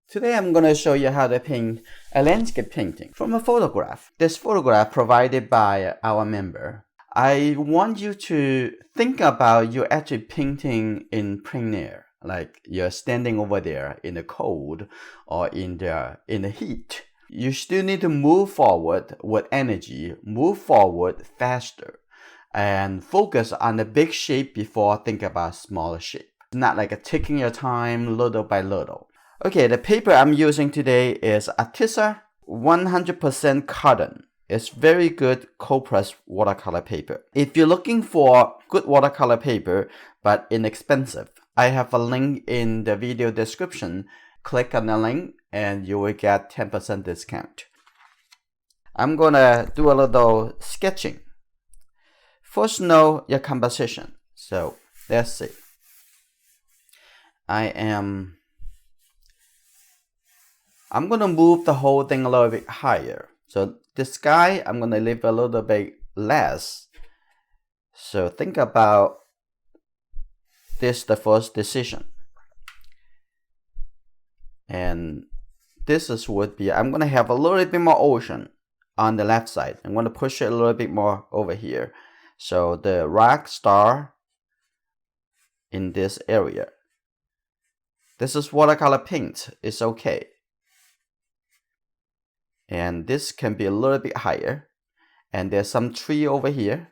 Today I'm going to show you how to paint a landscape painting from a photograph. This photograph provided by our member. I want you to think about you actually painting in plein air, like you're standing over there in the cold or in the heat. You still need to move forward with energy, move forward faster, and focus on the big shape before thinking about smaller shape. It's not like taking your time little by little. Okay, the paper I'm using today is Artisa 100% cotton. It's very good cold press watercolor paper. If you're looking for good watercolor paper but inexpensive, I have a link in the video description. Click on the link and you will get 10% discount. I'm gonna do a little sketching. First, know your composition. So let's see. I'm gonna move the whole thing a little bit higher. So this sky, I'm gonna leave a little bit less. So think about this, the first decision. And this is would be, I'm gonna have a little bit more ocean on the left side. I'm gonna push it a little bit more over here. So the rock star in this area. This is watercolor paint, it's okay. And this can be a little bit higher. And there's some tree over here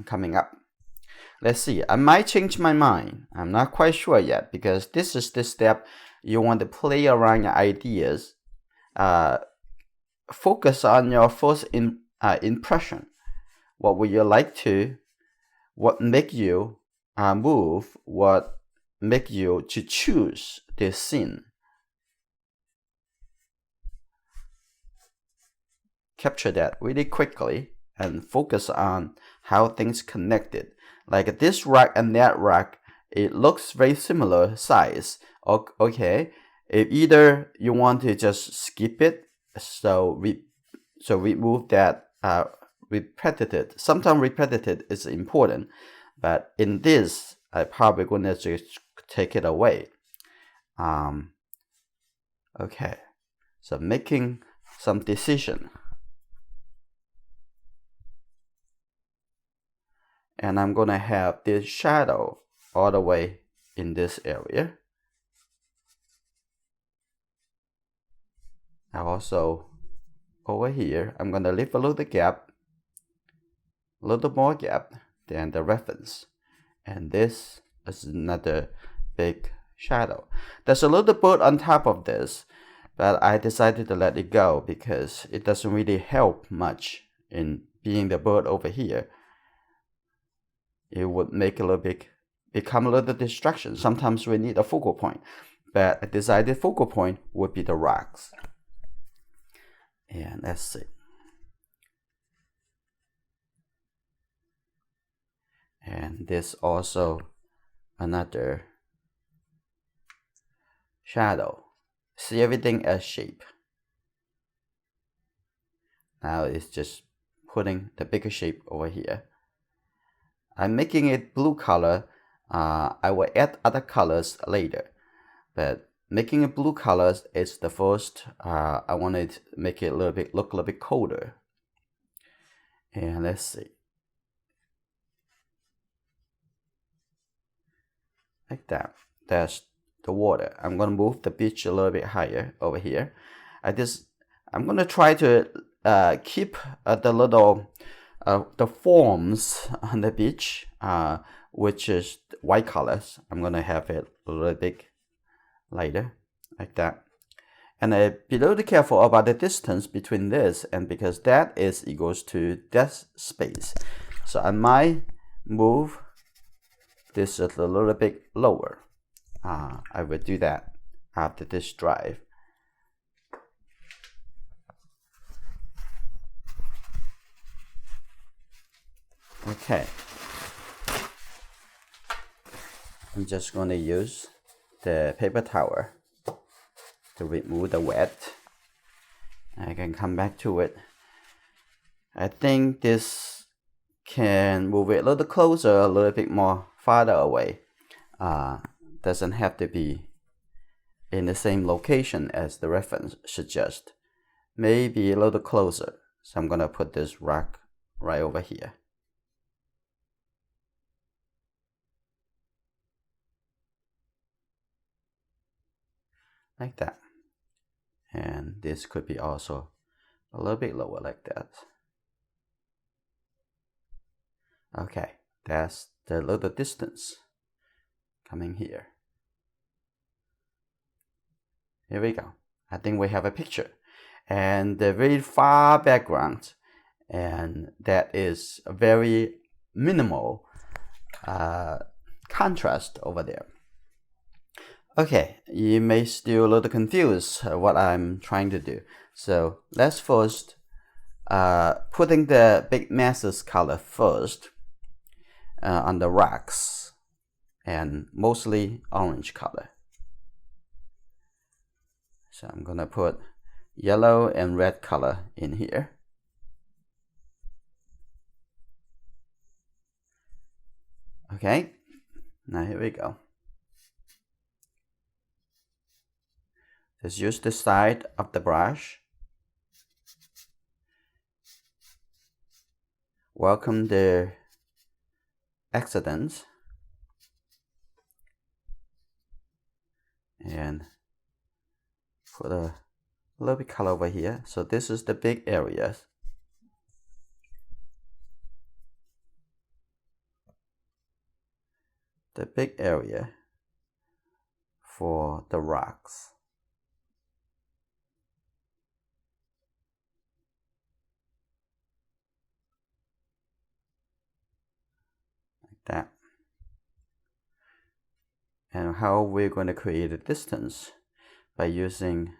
coming up. Let's see, I might change my mind. I'm not quite sure yet because this is the step you want to play around your ideas. Focus on your first impression. What would you like to, what make you move, what make you to choose this scene. Capture that really quickly and focus on how things connected. Like this rock and that rock, it looks very similar size. Okay, if either you want to just skip it, so remove that repetitive. Sometimes repetitive is important, but in this, I probably gonna just take it away. Okay, so making some decision. And I'm gonna have this shadow all the way in this area. Also over here, I'm gonna leave a little gap, a little more gap than the reference. And this is another big shadow. There's a little bird on top of this, but I decided to let it go because it doesn't really help much in being the bird over here. It would make become a little distraction. Sometimes we need a focal point, but a decided focal point would be the rocks. And let's see. And this also another shadow. See everything as shape. Now it's just putting the bigger shape over here. I'm making it blue color. I will add other colors later, but making it blue colors is the first. I wanted to make it look a little bit colder. And let's see, like that. That's the water. I'm gonna move the beach a little bit higher over here. I'm gonna try to keep the little. The forms on the beach, which is white colors. I'm gonna have it a little bit lighter, like that. And be a little careful about the distance between this, and because that is equals to that space. So I might move this a little bit lower. I will do that after this drive. Okay, I'm just going to use the paper towel to remove the wet. I can come back to it. I think this can move it a little closer, a little bit more farther away. Doesn't have to be in the same location as the reference suggests. Maybe a little closer. So I'm going to put this rock right over here. Like that. And this could be also a little bit lower like that. Okay, that's the little distance coming here. Here we go. I think we have a picture. And the very far background, and that is a very minimal contrast over there. Okay, you may still a little confused what I'm trying to do. So let's first putting the big masses color first on the rocks, and mostly orange color. So I'm gonna put yellow and red color in here. Okay, now here we go. Just use the side of the brush. Welcome the accidents. And put a little bit color over here. So this is the big areas. The big area for the rocks. Like that. And how we're going to create a distance by using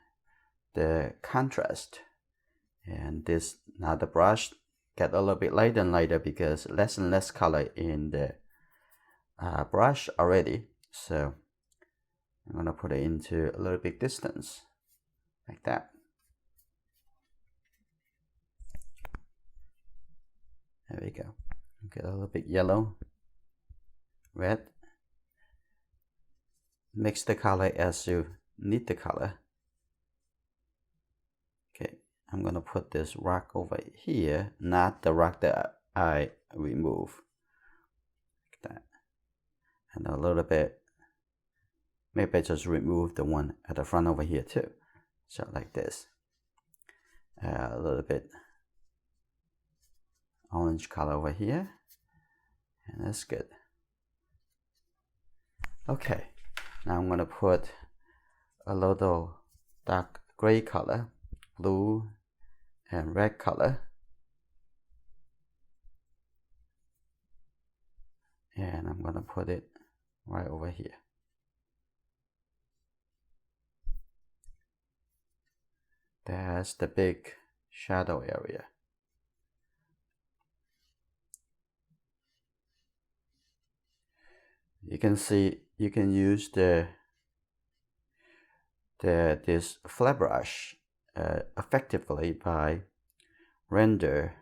the contrast. And this, now the brush get a little bit lighter and lighter because less and less color in the brush already. So I'm going to put it into a little bit distance like that. There we go. Get a little bit yellow, red. Mix the color as you need the color. Okay, I'm gonna put this rock over here, not the rock that I remove. Like that. And a little bit, maybe I just remove the one at the front over here too. So like this. A little bit orange color over here. And that's good. Okay. Now I'm going to put a little dark gray color, blue and red color. And I'm going to put it right over here. That's the big shadow area. You can see, you can use this flat brush effectively by render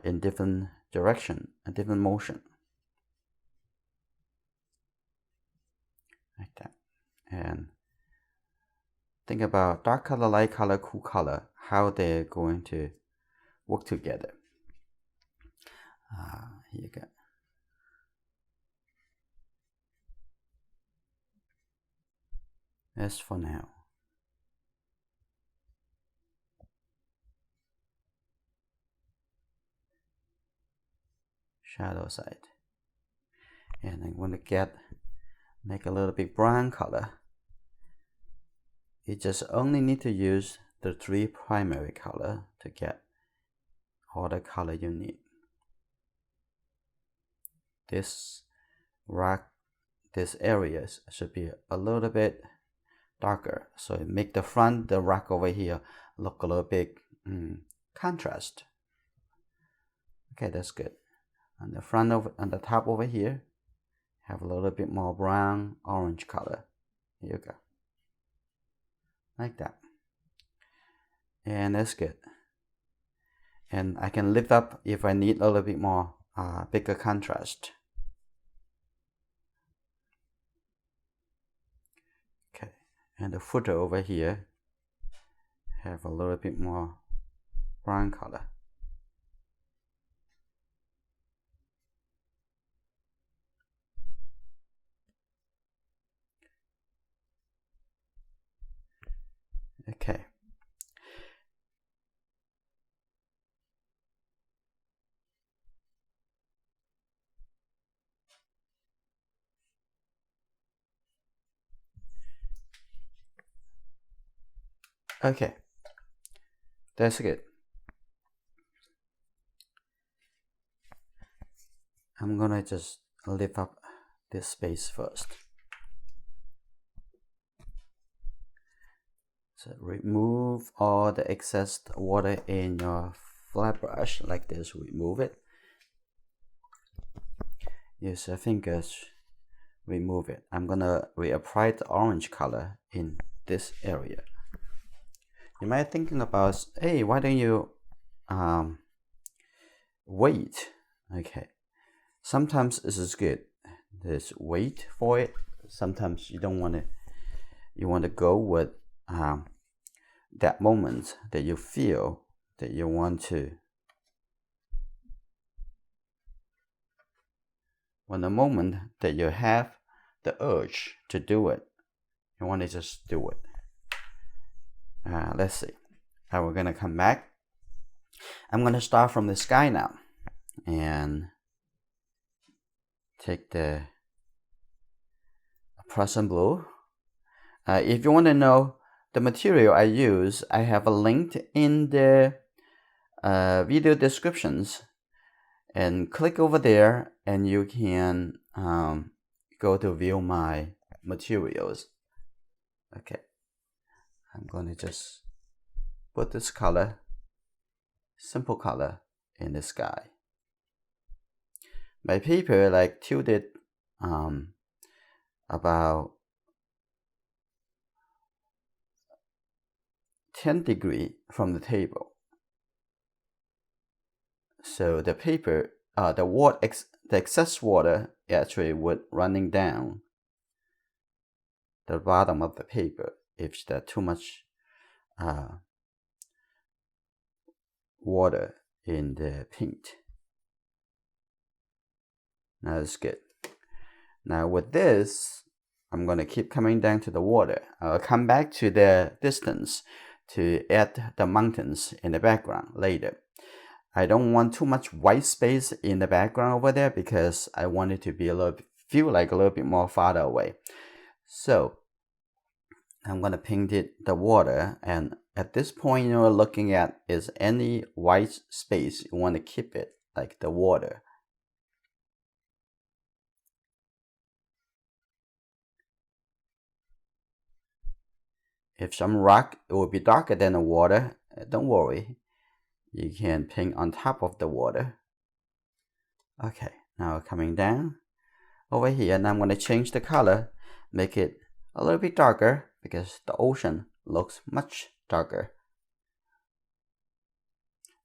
in different direction, a different motion, like that. And think about dark color, light color, cool color, how they're going to work together. Here you go. That's for now. Shadow side. And I'm going to make a little bit brown color. You just only need to use the 3 primary color to get all the color you need. This rock, this area should be a little bit darker, so it make the front, the rock over here, look a little bit contrast. Okay, that's good. On the front on the top over here, have a little bit more brown, orange color. Here you go, like that. And that's good. And I can lift up if I need a little bit more bigger contrast. And the footer over here have a little bit more brown color. Okay. Okay. That's good. I'm gonna just lift up this space first. So remove all the excess water in your flat brush like this. Remove it. Use your fingers. Remove it. I'm gonna reapply the orange color in this area. You might be thinking about, hey, why don't you wait? Okay. Sometimes this is good. Just wait for it. Sometimes you don't want to. You want to go with that moment that you feel that you want to. When the moment that you have the urge to do it, you want to just do it. Let's see. We're gonna come back. I'm gonna start from the sky now, and take the Prussian blue. If you want to know the material I use, I have a link in the video descriptions, and click over there and you can go to view my materials. Okay, I'm going to just put this color, simple color, in the sky. My paper like tilted about 10 degrees from the table. So the paper, the excess water actually would running down the bottom of the paper if there's too much water in the paint. Now that's good. Now with this, I'm going to keep coming down to the water. I'll come back to the distance to add the mountains in the background later. I don't want too much white space in the background over there because I want it to be feel like a little bit more farther away. So I'm going to paint the water, and at this point you're looking at is any white space, you want to keep it like the water. If some rock, it will be darker than the water, don't worry. You can paint on top of the water. Okay, now coming down over here, and I'm going to change the color, make it a little bit darker because the ocean looks much darker.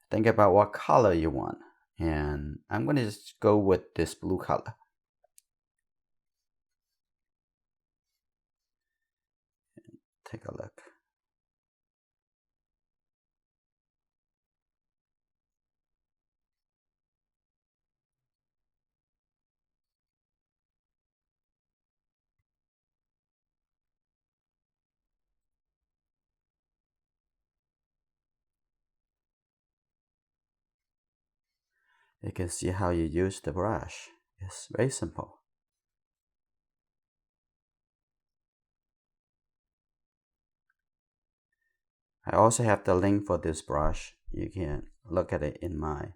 Think about what color you want, and I'm going to just go with this blue color. Take a look. You can see how you use the brush. It's very simple. I also have the link for this brush. You can look at it in my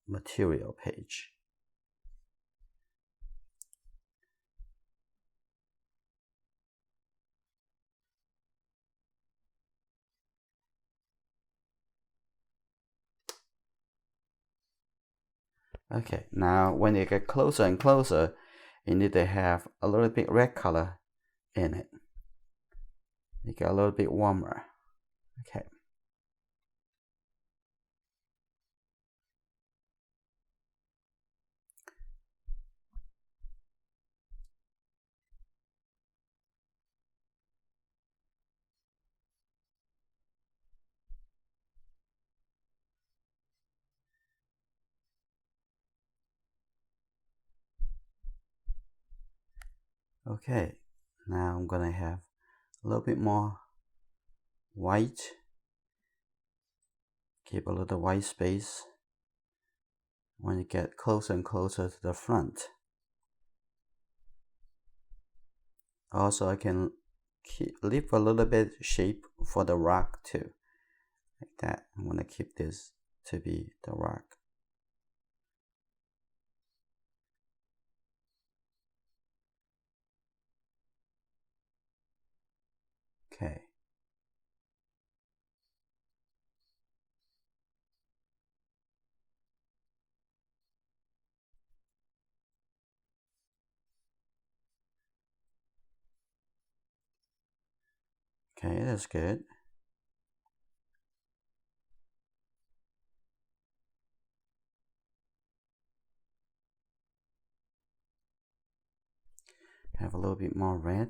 material page. Okay, now when you get closer and closer, you need to have a little bit red color in it. You get a little bit warmer. Okay. Okay, now I'm gonna have a little bit more white. Keep a little white space when you get closer and closer to the front. Also, I can leave a little bit shape for the rock too, like that. I'm gonna keep this to be the rock. Okay. Okay, that's good. Have a little bit more red,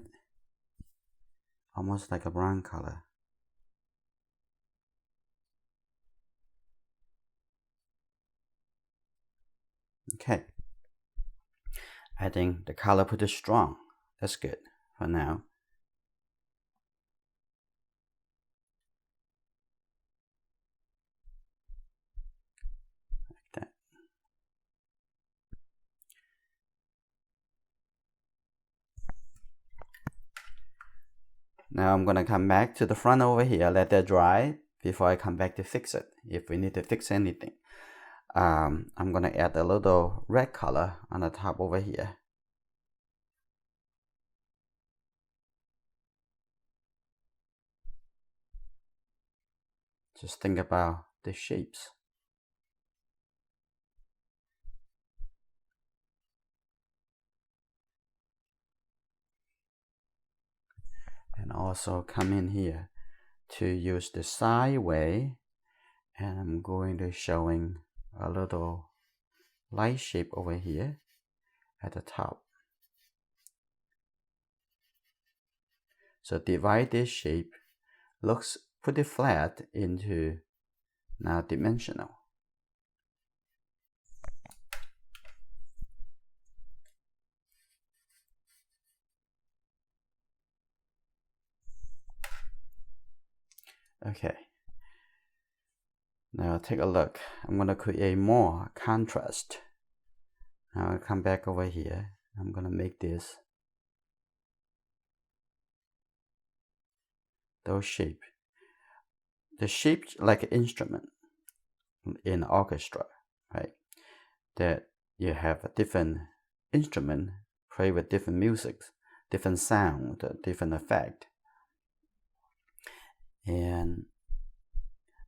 almost like a brown color. Okay, I think the color pretty strong. That's good for now. Like that. Now I'm gonna come back to the front over here, let that dry before I come back to fix it, if we need to fix anything. I'm gonna add a little red color on the top over here. Just think about the shapes. And also come in here to use the sideway, and I'm going to showing a little light shape over here at the top. So divide this shape, looks pretty flat, into now dimensional. Okay, now take a look. I'm gonna create more contrast. Now I come back over here. I'm gonna make this those shape. The shape like an instrument in orchestra, right? That you have a different instrument play with different music, different sound, different effect, and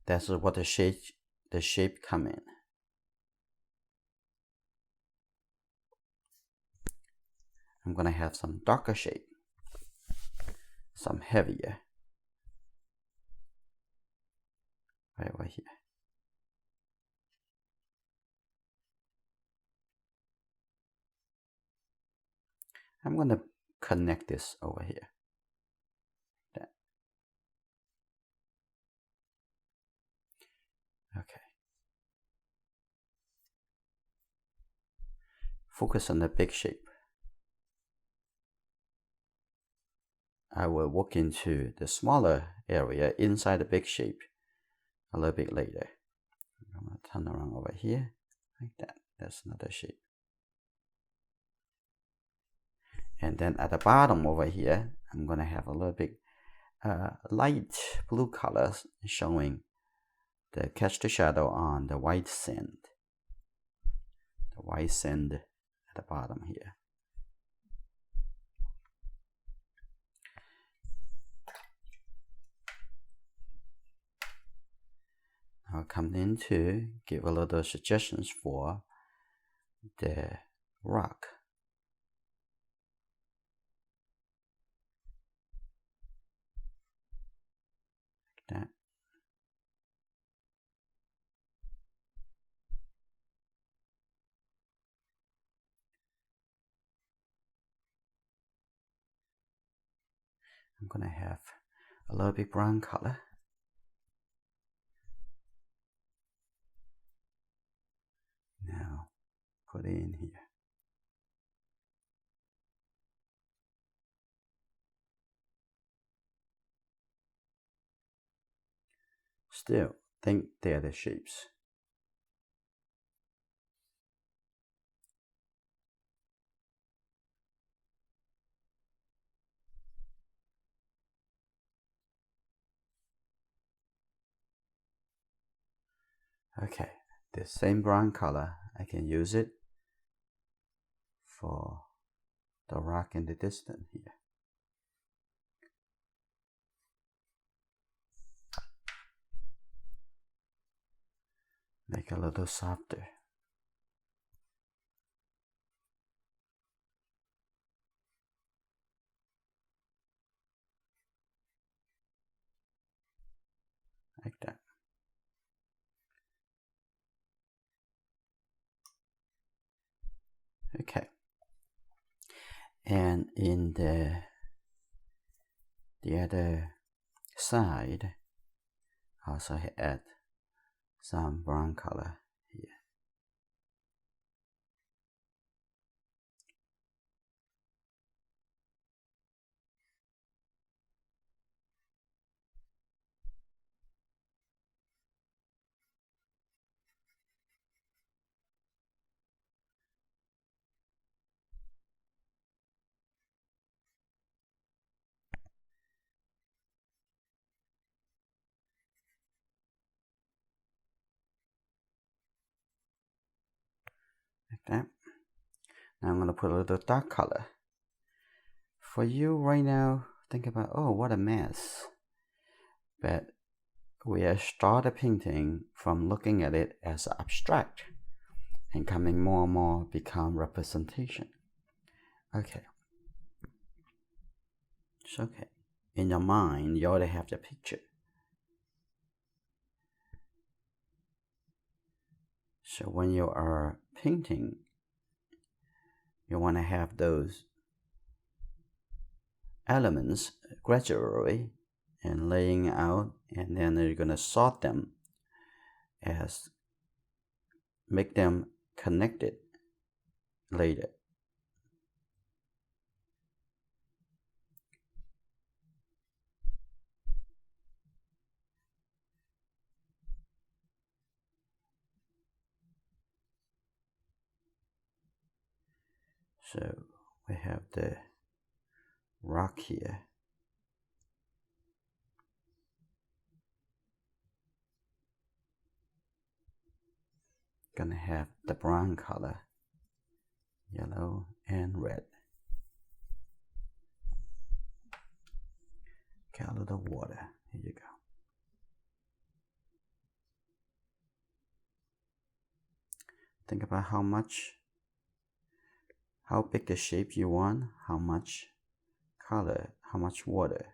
that's what the shape come in. I'm gonna have some darker shape, some heavier, right over here. I'm gonna connect this over here. That. Okay. Focus on the big shape. I will walk into the smaller area inside the big shape a little bit later. I'm gonna turn around over here, like that. That's another shape. And then at the bottom over here, I'm gonna have a little bit light blue colors showing the catch the shadow on the white sand. The white sand at the bottom here. I'll come in to give a little suggestions for the rock. Like that. I'm gonna have a little bit brown color. Now put it in here. still think they're the shapes. Okay, the same brown color, I can use it for the rock in the distance here. Make it a little softer. Like that. Okay. And in the other side, also add some brown color here. Like that. Now I'm going to put a little dark color. For you right now, think about, oh, what a mess. But we have started painting from looking at it as abstract and coming more and more become representation. Okay. It's okay. In your mind, you already have the picture. So when you are painting, you want to have those elements gradually and laying out, and then you're going to sort them as make them connected later. So we have the rock here. Gonna have the brown color, yellow and red. Get a little water. Here you go. Think about how big the shape you want, how much color, how much water.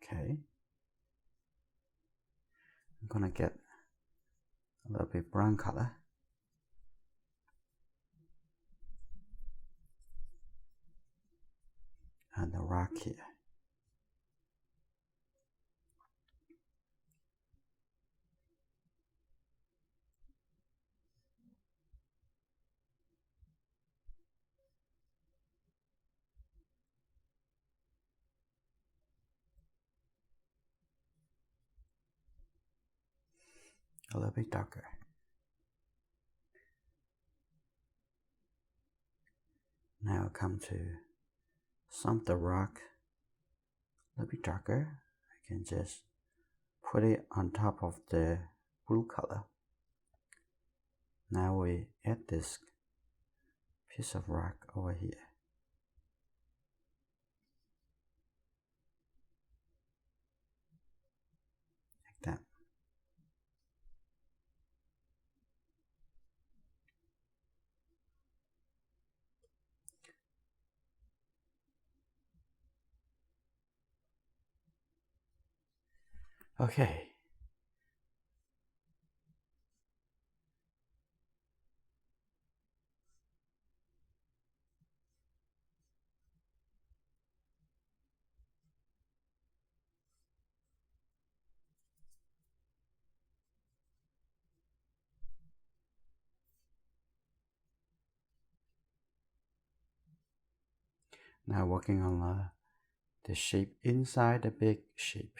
Okay. I'm gonna get a little bit brown color. And the rock here. A little bit darker. Now come to some of the rock a little bit darker. I can just put it on top of the blue color. Now we add this piece of rock over here. Like that. Okay. Now working on the shape inside the big shape.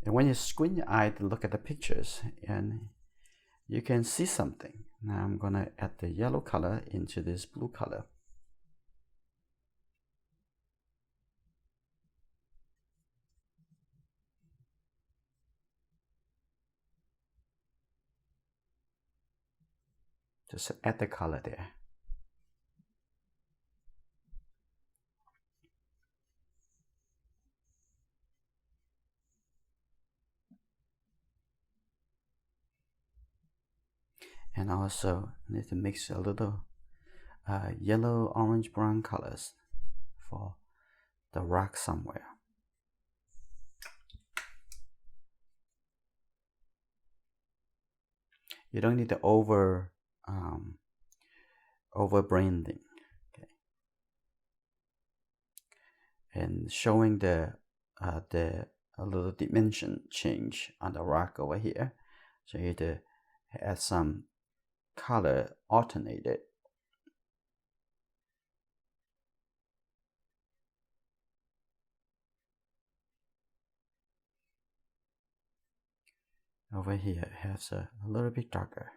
And when you squint your eye to look at the pictures, and you can see something. Now I'm gonna add the yellow color into this blue color. Just add the color there. And also need to mix a little yellow, orange, brown colors for the rock somewhere. You don't need to over branding. Okay. And showing the a little dimension change on the rock over here. So you need to add some color alternated. Over here it has a little bit darker.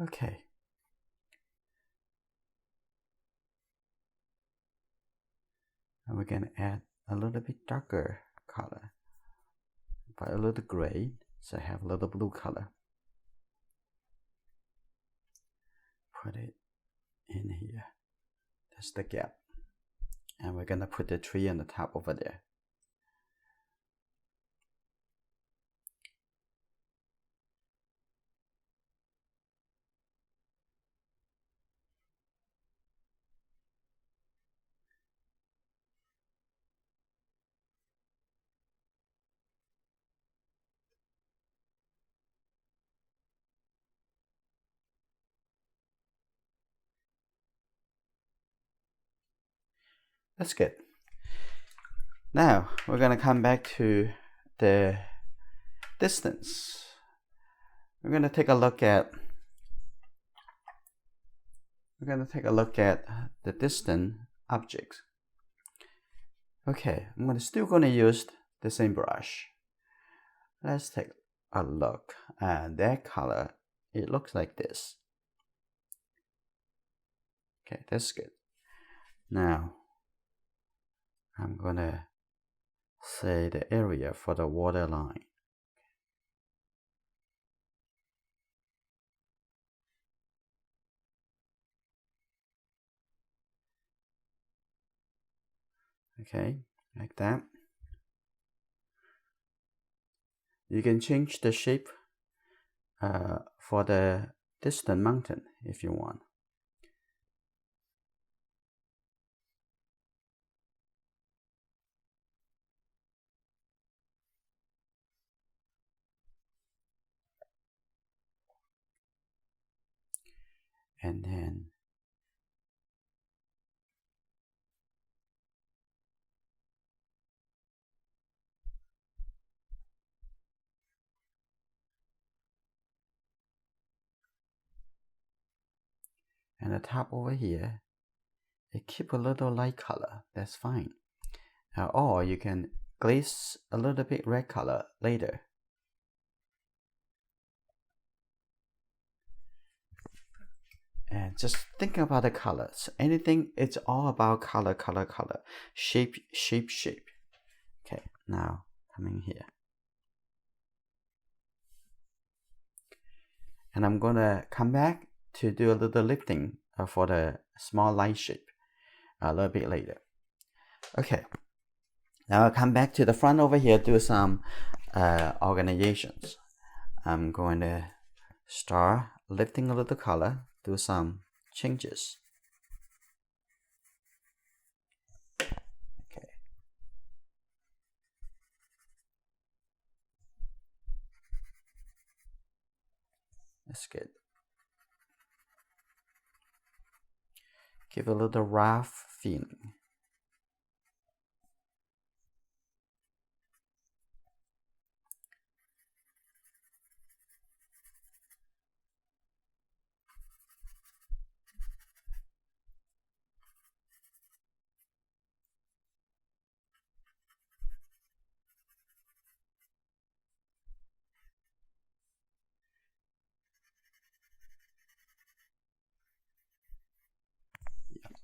Okay. And we're going to add a little bit darker color by a little gray, so I have a little blue color. Put it in here. That's the gap. And we're going to put the tree on the top over there. That's good. Now we're going to come back to the distance. We're going to take a look at the distant objects. Okay, I'm still going to use the same brush. Let's take a look at that color. It looks like this. Okay, that's good. Now I'm gonna say the area for the water line. Okay, like that. You can change the shape for the distant mountain if you want. And then the top over here, it keep a little light color. That's fine. Or you can glaze a little bit red color later. And just think about the colors. Anything, it's all about color, color, color. Shape, shape, shape. Okay, now coming here. And I'm gonna come back to do a little lifting for the small light shape a little bit later. Okay, now I'll come back to the front over here, do some organizations. I'm going to start lifting a little color, do some changes. Okay. That's good. Give a little rough feeling.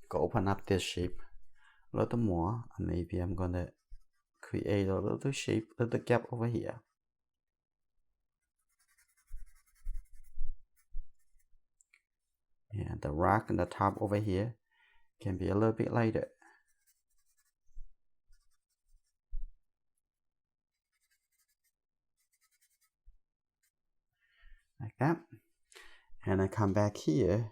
Go open up this shape a little more. Maybe I'm gonna create a little shape, little gap over here. And the rock on the top over here can be a little bit lighter. Like that. And I come back here.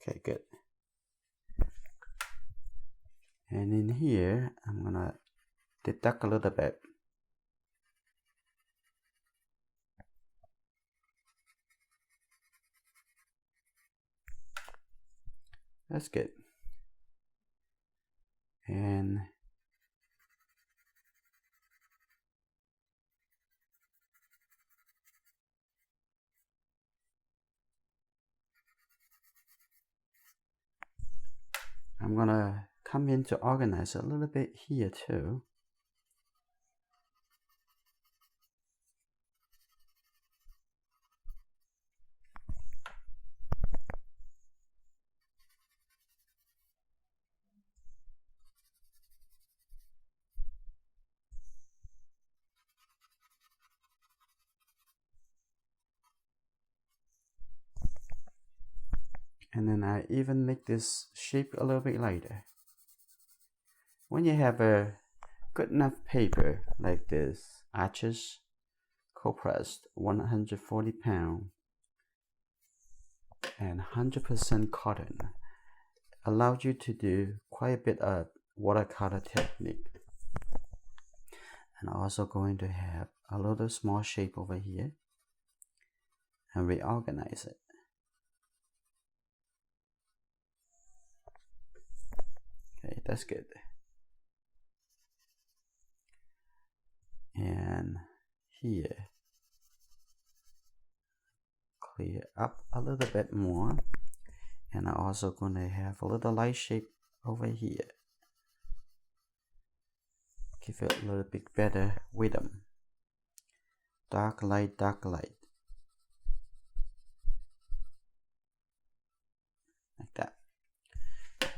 Okay, good. And in here, I'm gonna deduct a little bit. That's good. And I'm gonna come in to organize a little bit here too. And then I even make this shape a little bit lighter. When you have a good enough paper like this, Arches cold pressed 140 pound and 100% cotton, allows you to do quite a bit of watercolor technique. And also going to have a little small shape over here and reorganize it. Okay, that's good. And here, clear up a little bit more. And I'm also going to have a little light shape over here. Give it a little bit better rhythm. Dark light, dark light. Like that.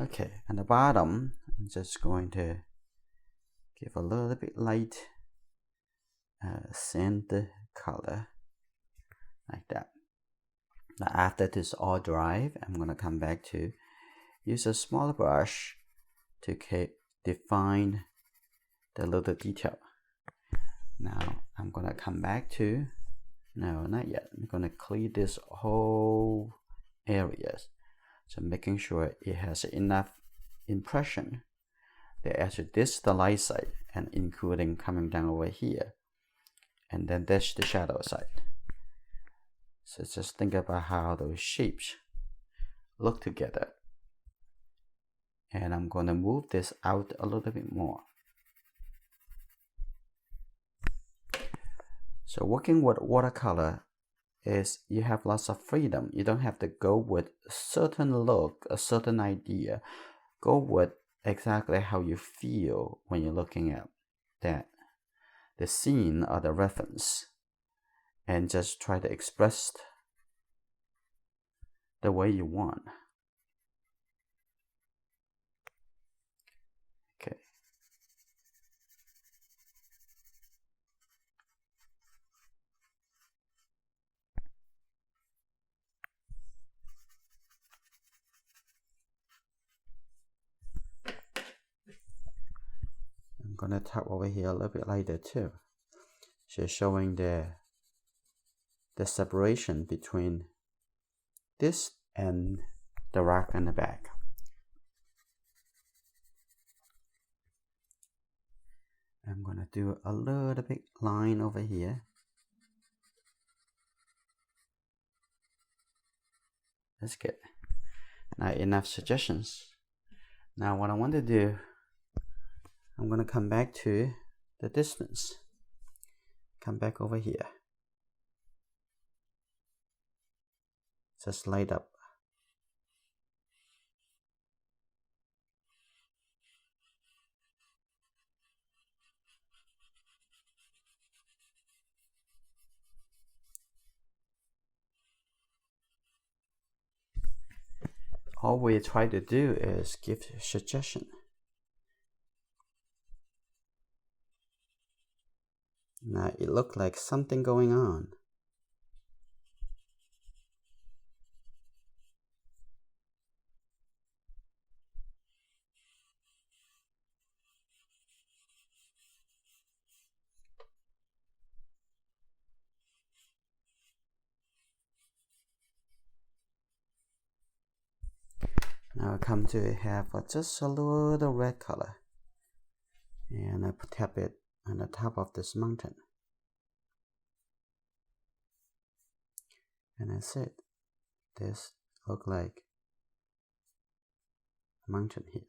Okay, and the bottom, I'm just going to give a little bit light sand color. Like that. Now after this all dry, I'm going to come back to use a smaller brush to define the little detail. Now I'm going to come back to, no, not yet. I'm going to clear this whole areas. So making sure it has enough impression that actually this is the light side and including coming down over here. And then that's the shadow side. So just think about how those shapes look together. And I'm going to move this out a little bit more. So working with watercolor is you have lots of freedom. You don't have to go with a certain look, a certain idea. Go with exactly how you feel when you're looking at that, the scene or the reference, and just try to express the way you want. gonna tap over here a little bit lighter too. So showing the separation between this and the rock on the back. I'm gonna do a little bit line over here. That's good. Now enough suggestions. Now what I want to do, I'm gonna come back to the distance. Come back over here. Just light up. All we try to do is give suggestion. Now it looked like something going on. Now I come to have just a little red color, and I tap it on the top of this mountain, and that's it. This look like a mountain here.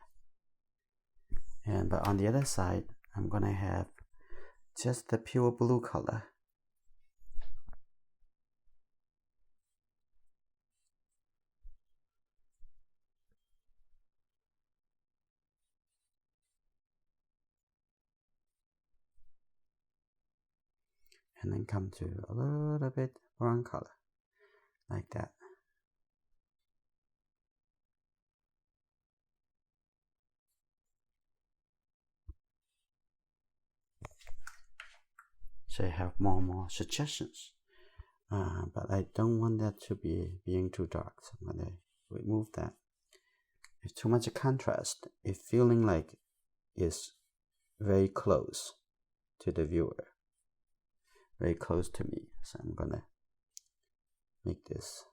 And but on the other side, I'm gonna have just the pure blue color. And then come to a little bit brown color, like that. So I have more and more suggestions. But I don't want that to be being too dark, so I'm gonna remove that. If too much contrast, it's feeling like it's very close to the viewer, very close to me. So I'm gonna make this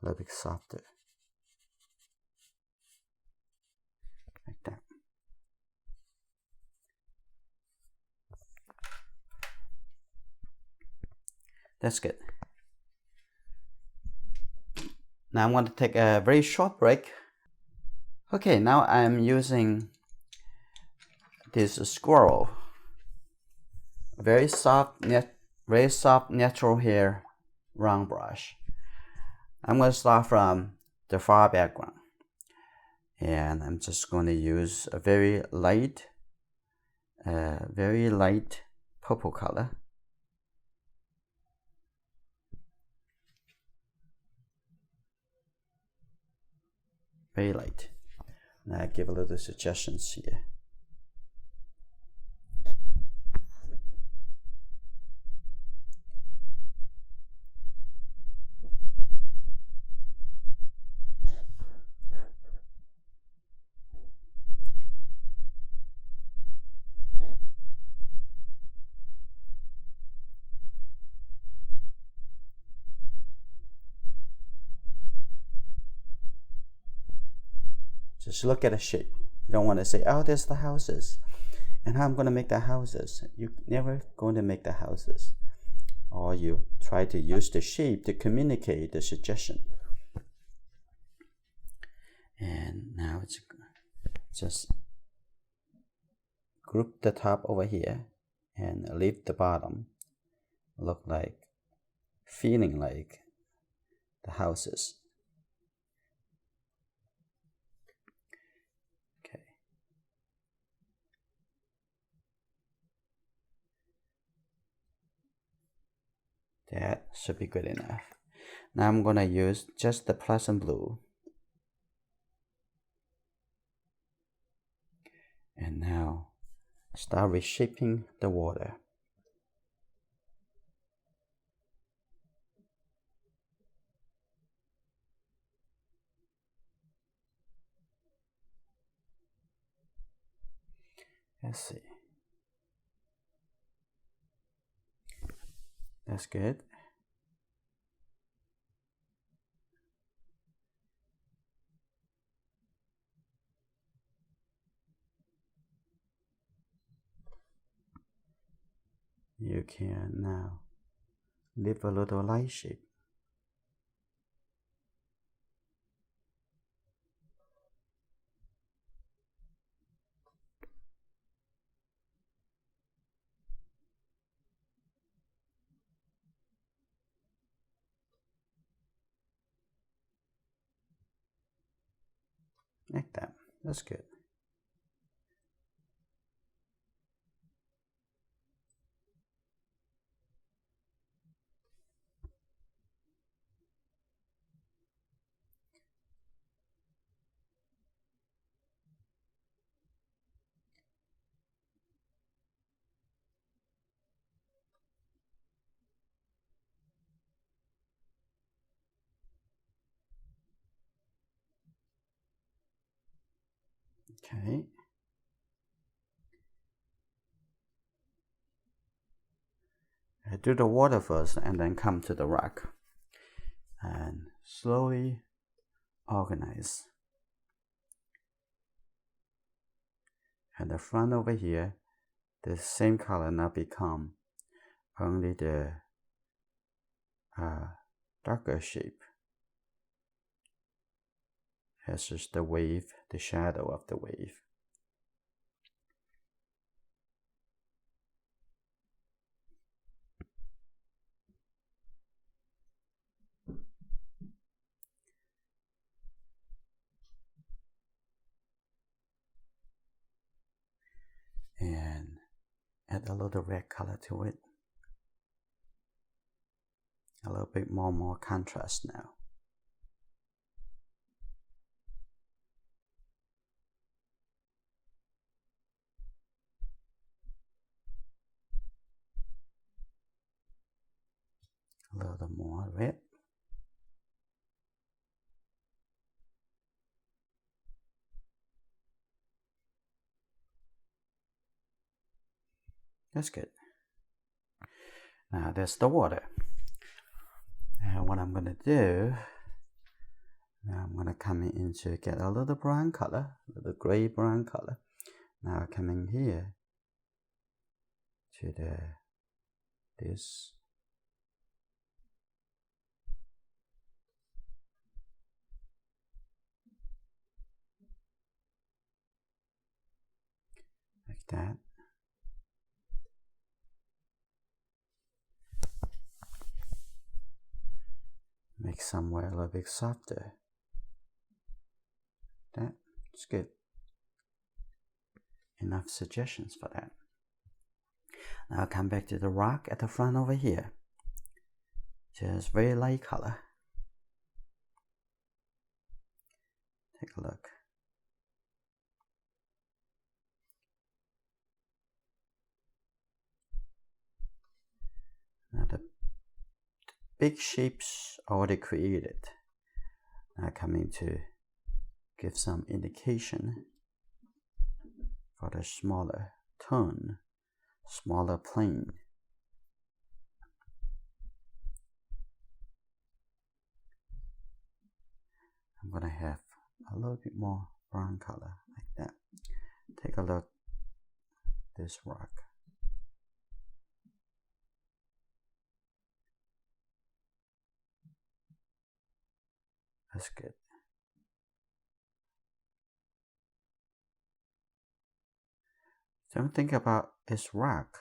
a little bit softer, like that. That's good. Now I'm going to take a very short break. Okay, now I'm using this squirrel. Very soft natural hair round brush. I'm going to start from the far background, and I'm just going to use a very light purple color. Very light. Now I give a little suggestions here. Just look at the shape. You don't want to say, oh, there's the houses, and how I'm going to make the houses. You're never going to make the houses. Or you try to use the shape to communicate the suggestion. And now it's just group the top over here and leave the bottom look like, feeling like the houses. Okay. That should be good enough. Now I'm gonna use just the pleasant blue. And now start reshaping the water. Let's see. That's good. You can now leave a little light shape. Like that. That's good. Okay. I do the water first and then come to the rock. And slowly organize. At the front over here, the same color now become only the darker shape. This is the wave, the shadow of the wave. And add a little red color to it. A little bit more contrast now. A little more red. That's good. Now there's the water. And what I'm going to do, now I'm going to come in to get a little brown color, a little gray brown color. Now coming here to this. Like that. Make somewhere a little bit softer. That's good. Enough suggestions for that. Now come back to the rock at the front over here. Just very light color. Take a look. Now the big shapes already created. Now coming to give some indication for the smaller tone, smaller plane. I'm gonna have a little bit more brown color like that. Take a look at this rock. That's good. Don't think about its rock.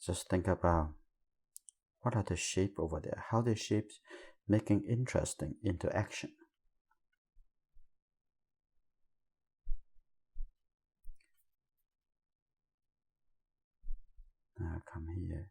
Just think about what are the shape over there, how the shapes making interesting into action. Now come here.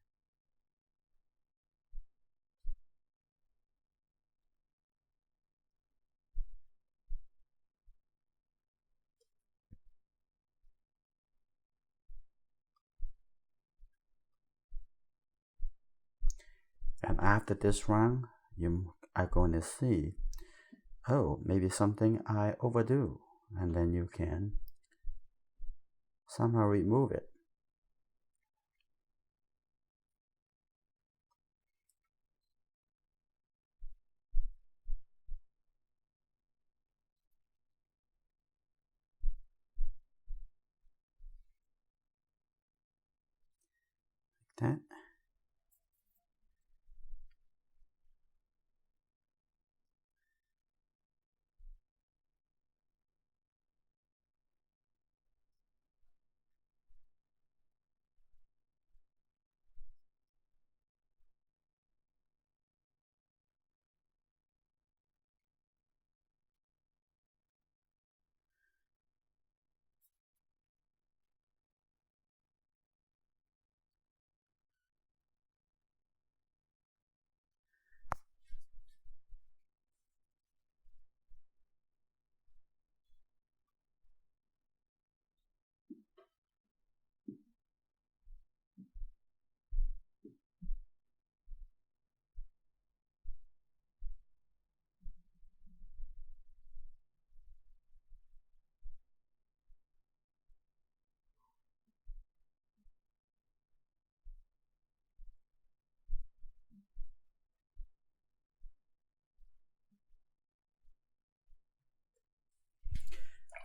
And after this round, you are going to see, oh, maybe something I overdo. And then you can somehow remove it. Like that.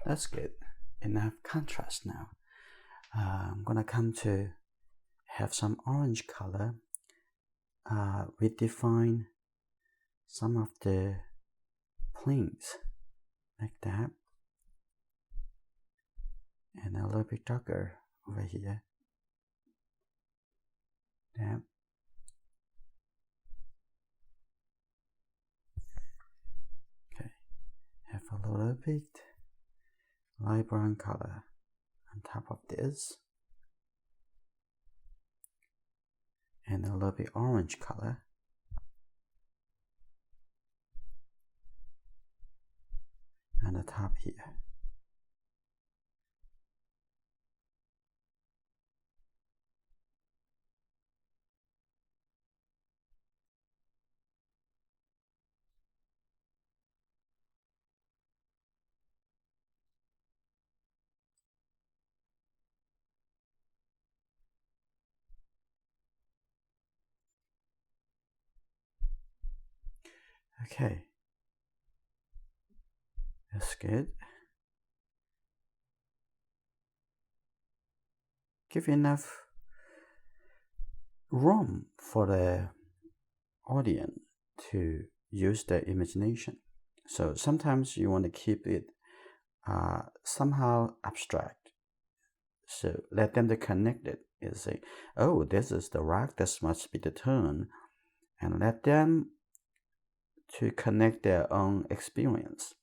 That's good. Enough contrast now. I'm gonna come to have some orange color. Redefine some of the planes like that, and a little bit darker over here. That. Okay, have a little bit light brown color on top of this, and a little bit orange color. On the top here. Okay, that's good. Give enough room for the audience to use their imagination. So sometimes you want to keep it somehow abstract. So let them to connect it. You say, oh, this is the rock, this must be the turn. And let them to connect their own experience.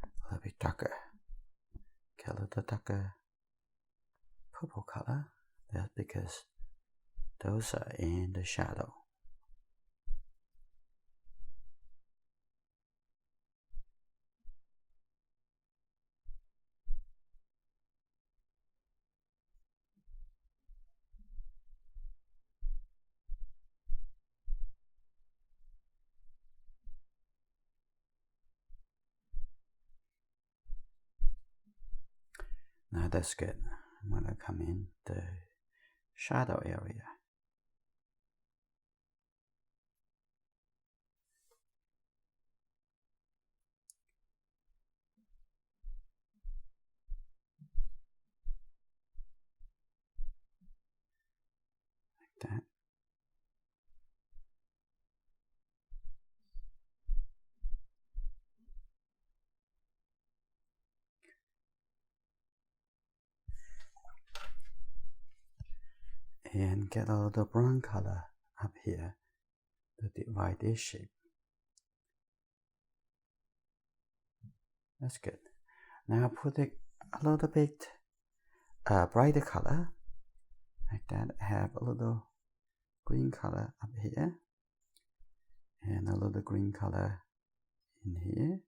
A little bit darker. Get a little darker purple color. That's because those are in the shadow. Now that's good. I'm gonna come in the shadow area. Like that. And get a little brown color up here to divide this shape. That's good. Now put it a little bit brighter color, like that. Have a little green color up here, and a little green color in here,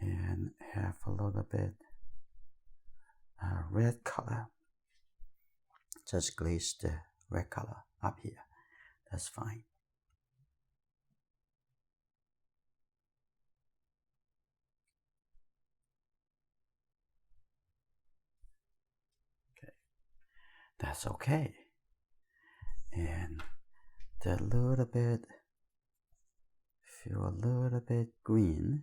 and have a little bit red color. Just glaze the red color up here. That's fine. Okay, that's okay. And a little bit, feel a little bit green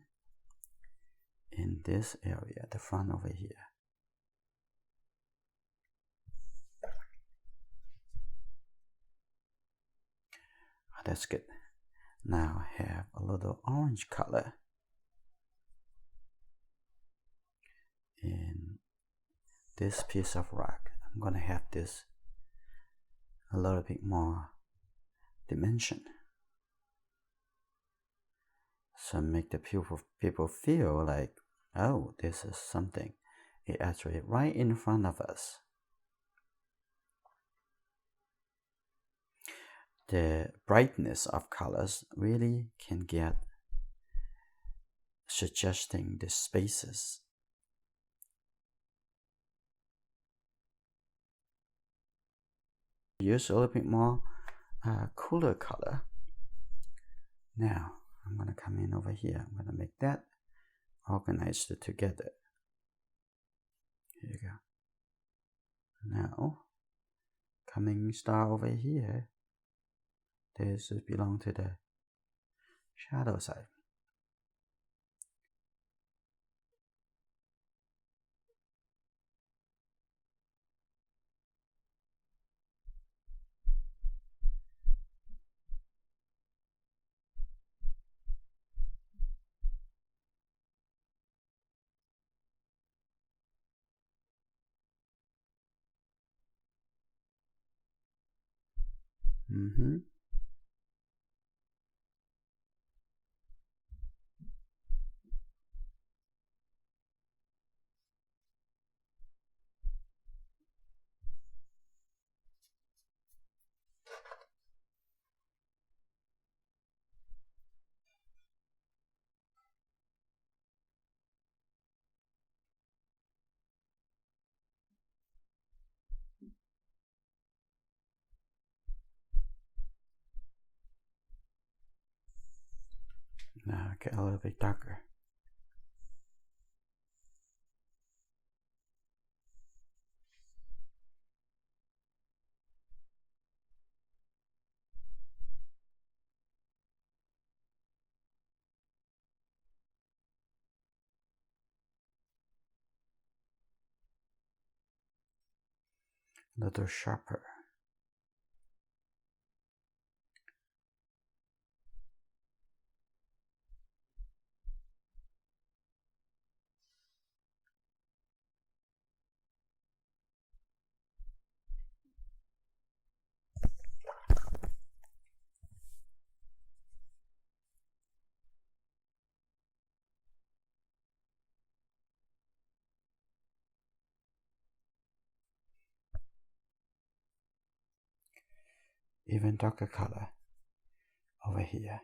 in this area, the front over here. That's good. Now I have a little orange color in this piece of rock. I'm gonna have this a little bit more dimension, so make the people feel like, oh, this is something. It actually right in front of us. The brightness of colors really can get suggesting the spaces. Use a little bit more cooler color. Now I'm gonna come in over here. I'm gonna make that organized together. Here you go. Now coming star over here. This belong to the shadow side. Now get a little bit darker. A little sharper. Even darker color over here.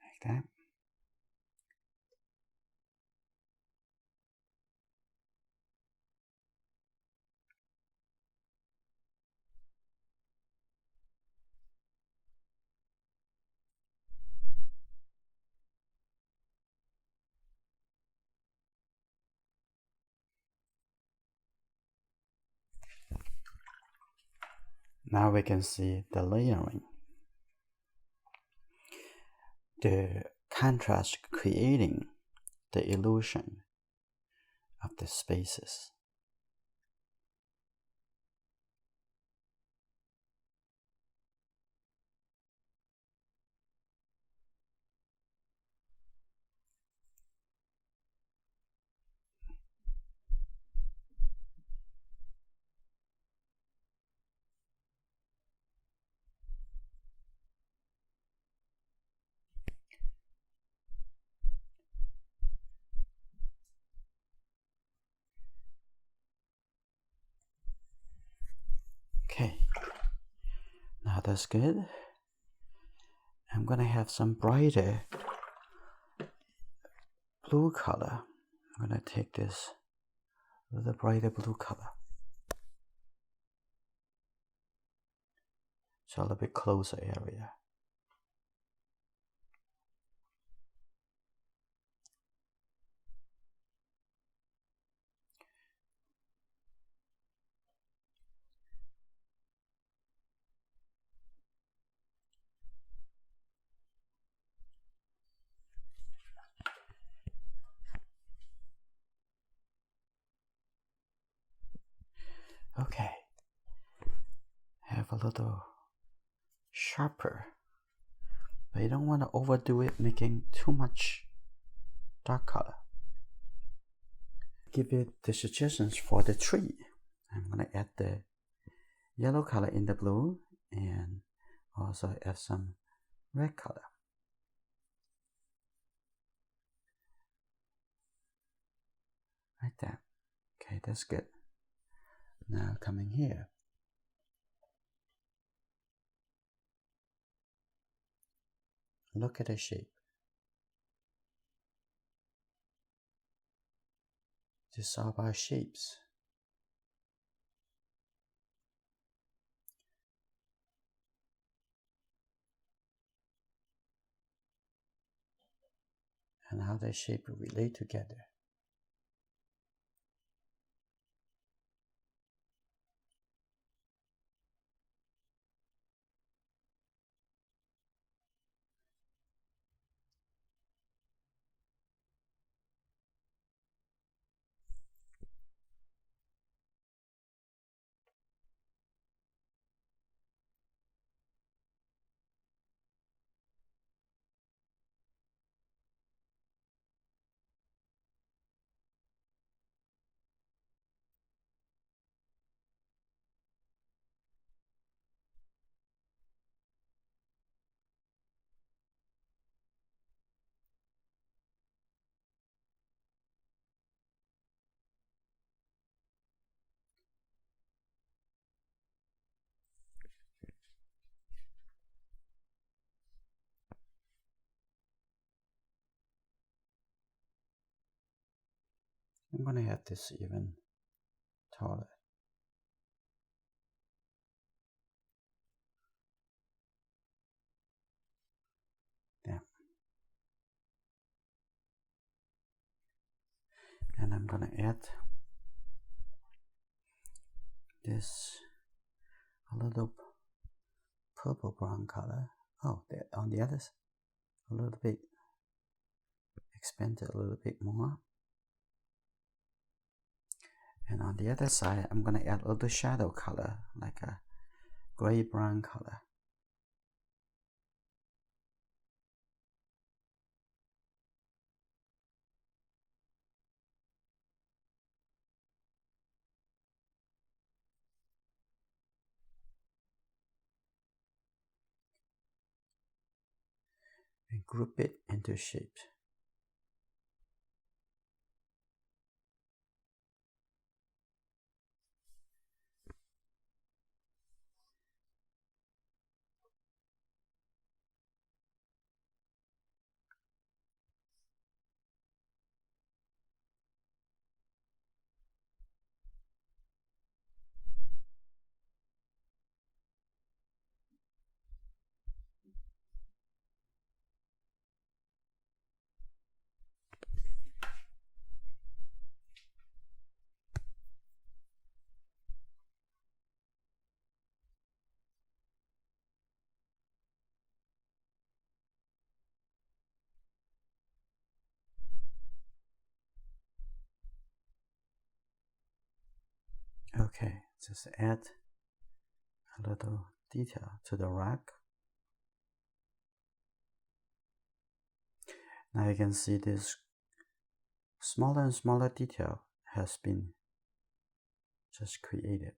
Like that. Now we can see the layering. The contrast creating the illusion of the spaces. that's good. I'm gonna have some brighter blue color. I'm gonna take this little brighter blue color. So a little bit closer area. Okay. Have a little sharper. But you don't want to overdo it, making too much dark color. Give it the suggestions for the tree. I'm gonna add the yellow color in the blue and also add some red color. Like that. Okay, that's good. Now coming here. Look at the shape. These are our shapes. And how the shape relate together. I'm gonna have this even taller. Yeah. And I'm gonna add this a little purple brown color. Oh, on the others, a little bit, expand it a little bit more. And on the other side, I'm gonna add a little shadow color, like a gray brown color. And group it into shapes. Okay, just add a little detail to the rock. Now you can see this smaller and smaller detail has been just created.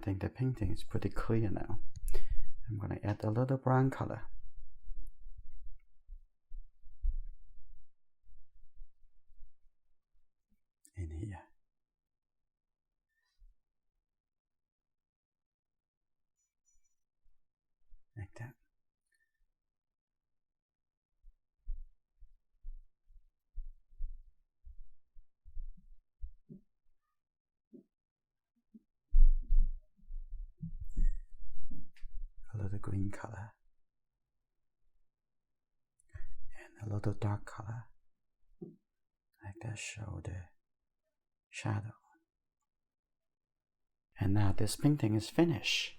think the painting is pretty clear now. I'm going to add a little brown color. In here. Like that. A little green color. And a little dark color. Like that, show the shadow. And now this painting is finished.